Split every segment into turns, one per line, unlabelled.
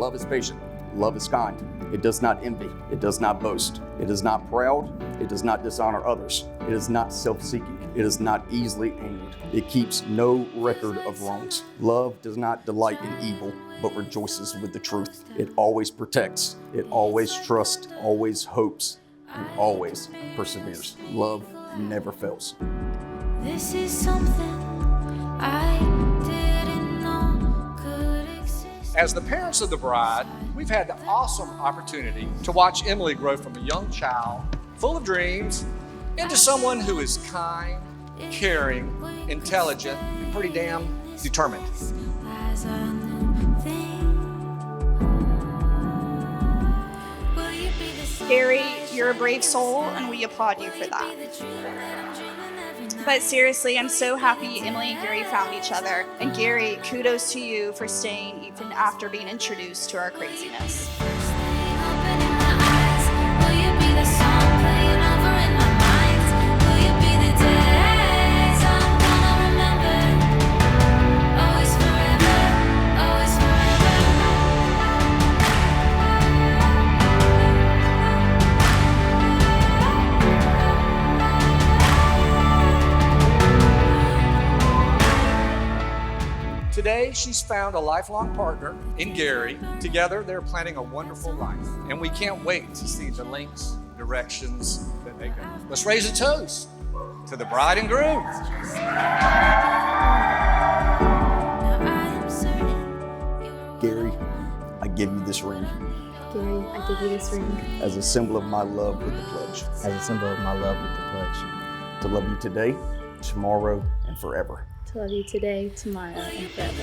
Love is patient. Love is kind. It does not envy. It does not boast. It is not proud. It does not dishonor others. It is not self-seeking. It is not easily angered. It keeps no record of wrongs. Love does not delight in evil, but rejoices with the truth. It always protects. It always trusts, always hopes, and always perseveres. Love never fails.
This is something I didn't know could exist.
As the parents of the bride, we've had the awesome opportunity to watch Emily grow from a young child full of dreams into someone who is kind, caring, intelligent, and pretty damn determined.
As a new thing. Will you be the sun?
Gary, you're a brave soul, and we applaud you for that. But seriously, I'm so happy Emily and Gary found each other. And Gary, kudos to you for staying even after being introduced to our craziness.
Today, she's found a lifelong partner in Gary. Together, they're planning a wonderful life. And we can't wait to see the lengths, directions that they go. Let's raise a toast to the bride and groom.
Gary, I give you this ring
Gary, I give you this ring
as a symbol of my love with the pledge.
as a symbol of my love with the pledge.
To love you today, tomorrow, and forever.
To love you today, tomorrow, and forever.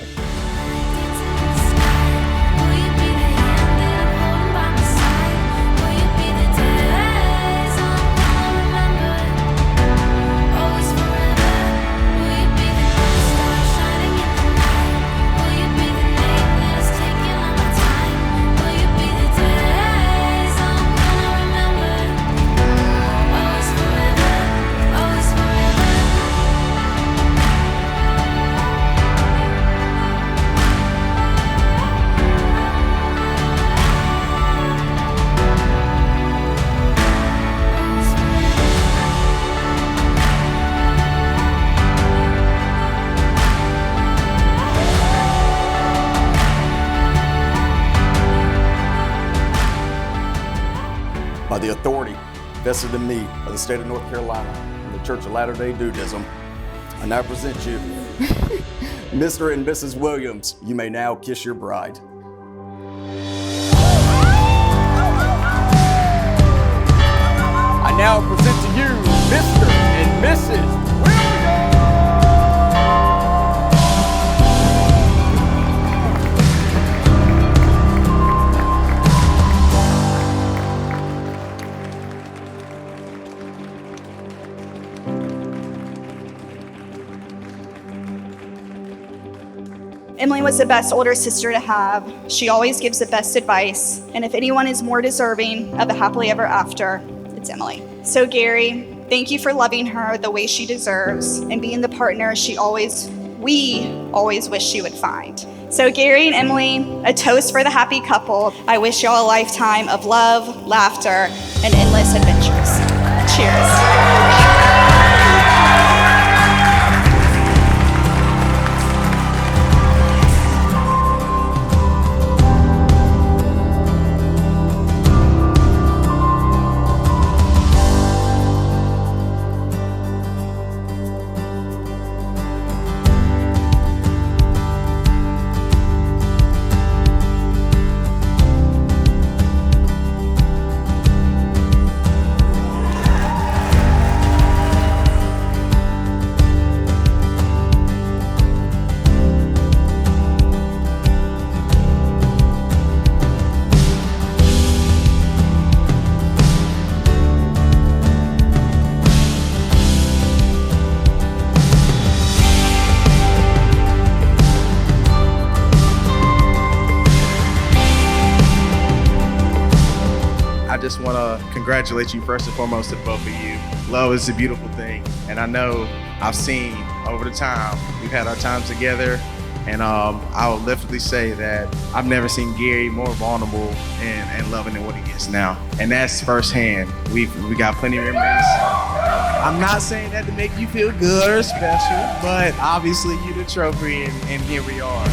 By the authority vested in me by the state of North Carolina and the Church of Latter-day Dudism, I now present you Mr. and Mrs. Williams. You may now kiss your bride. I now present to you Mr. and Mrs.
Emily was the best older sister to have. She always gives the best advice. And if anyone is more deserving of a happily ever after, it's Emily. So Gary, thank you for loving her the way she deserves and being the partner we always wish she would find. So Gary and Emily, a toast for the happy couple. I wish y'all a lifetime of love, laughter, and endless adventures. Cheers.
I just want to congratulate you first and foremost to both of you. Love is a beautiful thing, and I know I've seen over the time we've had our times together And I would definitely say that I've never seen Gary more vulnerable and loving than what he is now. And that's firsthand. We got plenty of memories. I'm not saying that to make you feel good or special, but obviously you're the trophy, and here we are.